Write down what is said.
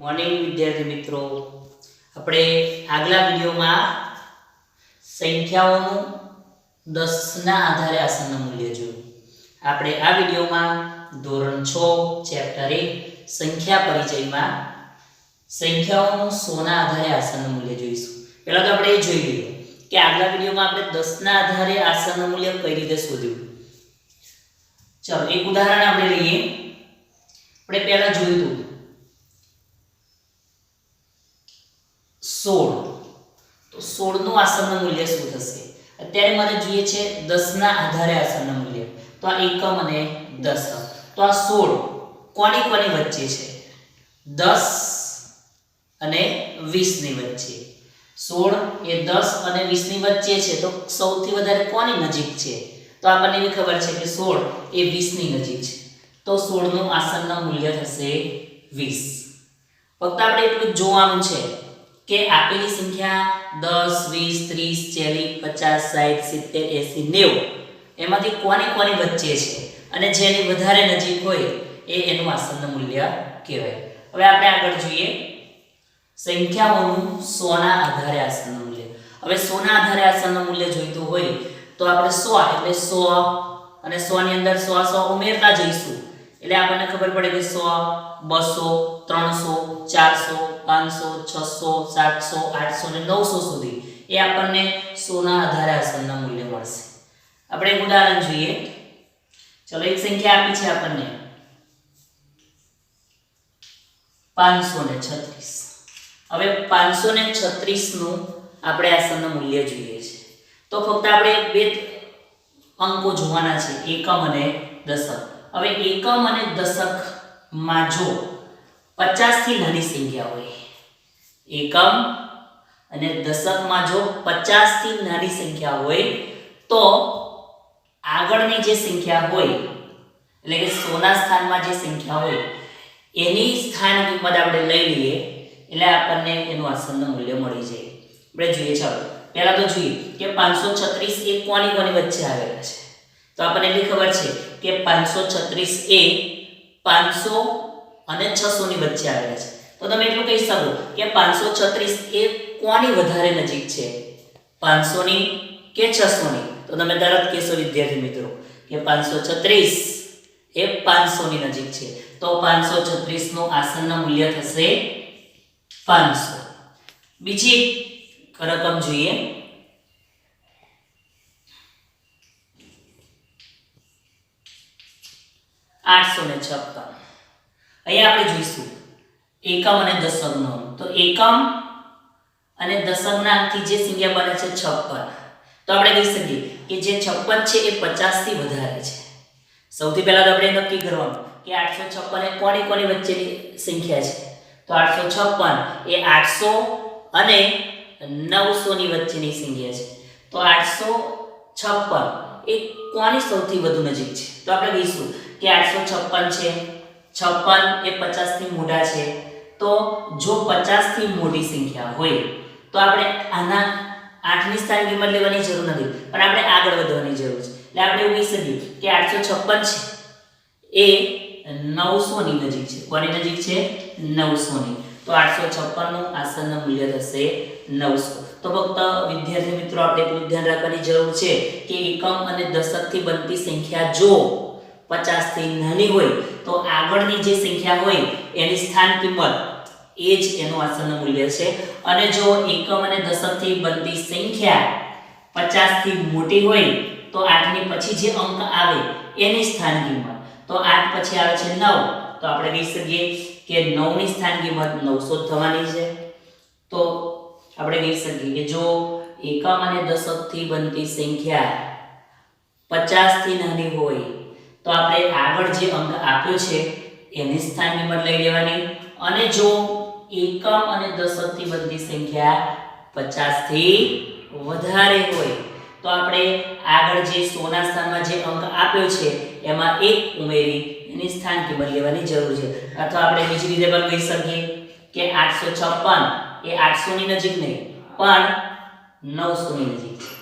Morning વિદ્યાર્થી મિત્રો, આપણે આગલા વિડીયોમાં સંખ્યાઓનું 10 ના આધારે આસનનું મૂલ્ય જોયું. આપણે આ વિડીયોમાં ધોરણ 6 ચેપ્ટર 1 સંખ્યા પરિચયમાં સંખ્યાઓનું 100 ના આધારે આસનનું મૂલ્ય જોઈશું. પહેલા તો આપણે એ જોઈ લઈએ કે આગલા વિડીયોમાં આપણે 10 ના આધારે આસનનું મૂલ્ય કઈ રીતે શોધ્યું. ચલો એક ઉદાહરણ આપણે લઈએ. આપણે પહેલા જોયું હતું 16, તો 16 નું આસનનું મૂલ્ય શું થશે? અત્યારે મને જોઈએ છે 10 ના આધારે આસનનું મૂલ્ય, તો આ એકમ અને દશક. તો આ 16 કોની કોની વચ્ચે છે? 10 અને 20 ની વચ્ચે. 16 એ 10 અને 20 ની વચ્ચે છે, તો સૌથી વધારે કોની નજીક છે? તો આપણને એવી ખબર છે કે 16 એ 20 ની નજીક છે, તો 16 નું આસનનું મૂલ્ય થશે 20. ફક્ત આપણે એટલું જ જોવાનું છે કે આપેલી સંખ્યા 10, 20, 30, 40, 50, 60, 70, 80, 90 એમાંથી કોની કોની વચ્ચે છે અને જેની વધારે નજીક હોય એનું આસનનું મૂલ્ય કહેવાય. હવે આપણે આગળ જોઈએ સંખ્યાઓનું 100 ના આધારે આસનનું મૂલ્ય. હવે 100 ના આધારે આસનનું મૂલ્ય જોઈતું હોય તો આપણે 100 એટલે 100 અને 100 ની અંદર 100 ઉમેરતા જઈશું એટલે આપણને ખબર પડે કે 100, 200, 300, 400, 500, 600, 700, 800 અને 900 સુધી એ આપણને 100 ના આધારે આસનનું મૂલ્ય મળશે. આપણે એક ઉદાહરણ જોઈએ. ચલો એક સંખ્યા આપી છે આપણને 536. હવે 536 નું આપણે આસનનું મૂલ્ય જોઈએ છે, તો ફક્ત આપણે બે અંકો જોવાના છે, એકમ અને દશક. હવે એકમ અને દશકમાં જો 50 થી નાની સંખ્યા હોય, એકમ અને દશકમાં જો 50 થી નાની સંખ્યા હોય તો આગળની જે સંખ્યા હોય એટલે કે 100 ના સ્થાનમાં જે સંખ્યા હોય એની સ્થાન કિંમત આપણે લઈ લઈએ એટલે આપણને એનું આસનનું મૂલ્ય મળી જાય. આપણે જોઈએ, ચાલો પહેલા તો જોઈએ કે 536 એ કોની કોની વચ્ચે આવેલા છે. તો આપણને એટલી ખબર છે કે 536 એ 500 અને 600 ની વચ્ચે આવેલા છે. તો તમે એટલું કહી શકો કે 536 એ કોની વધારે નજીક છે, 500 ની કે 600 ની? તો તમે તરત કહેશો વિદ્યાર્થી મિત્રો કે 536 એ 500 ની નજીક છે, તો 536 નું આસનનું મૂલ્ય થશે 500. બીજી રકમ જોઈએ. 856. અહીંયા આપણે જોઈશું એકમ અને દશકનો. તો એકમ અને દશકનાથી જે સંખ્યા બને છે 56, તો આપણે કહી શકીએ કે જે 56 છે એ 50 થી વધારે છે. સૌથી પહેલા તો આપણે નક્કી કરવાનું કે 856 એ કોની કોની વચ્ચેની સંખ્યા છે. તો 856 એ 800 અને 900 ની વચ્ચેની સંખ્યા છે. તો 856 એ કોની સૌથી વધુ નજીક છે? તો આપણે કહીશું કે 856 છે, 56 એ 50 થી મોટા છે. તો જો 50 થી મોટી સંખ્યા હોય તો આપણે આના 8 ની સ્થાન કિંમત લેવાની જરૂર નથી, પણ આપણે આગળ વધવાની જરૂર છે. એટલે આપણે એવું કહી શકીએ કે 856 છે એ 900 ની નજીક છે. કોની નજીક છે? 900 ની. તો 856 નું આસનનું મૂલ્ય થશે 900. તો ફક્ત વિદ્યાર્થી મિત્રો આપણે એટલું ધ્યાન રાખવાની જરૂર છે કે એકમ અને દશકથી બનતી સંખ્યા જો 50 થી નાની હોય તો આગળની જે સંખ્યા હોય એની સ્થાન કિંમત એ જ એનું આસનનું મૂલ્ય છે. અને જો એકમ અને દશકથી બનતી સંખ્યા 50 થી મોટી હોય તો 8 ની પછી જે અંક આવે એની સ્થાન કિંમત, તો 8 પછી આવે છે 9, તો આપણે કહી શકીએ કે 9 ની સ્થાન કિંમત 900 થવાની છે. તો આપણે કહી શકીએ કે જો એકમ અને દશકથી બનતી સંખ્યા 50 થી નાની હોય તો આપણે આગળ જે અંક આપ્યો છે એની સ્થાન કિંમત લઈ લેવાની. અને જો એકમ અને દશકથી બનતી સંખ્યા 50 થી વધારે હોય તો આપણે આગળ જે 100 ના સ્થાનમાં જે અંક આપ્યો છે એમાં 1 ઉમેરી એની સ્થાન કિંમત લેવાની જરૂર છે. અથવા આપણે બીજી રીતે પણ કહી શકીએ કે 856 એ 800 ની નજીક નહીં પણ 900 ની નજીક છે.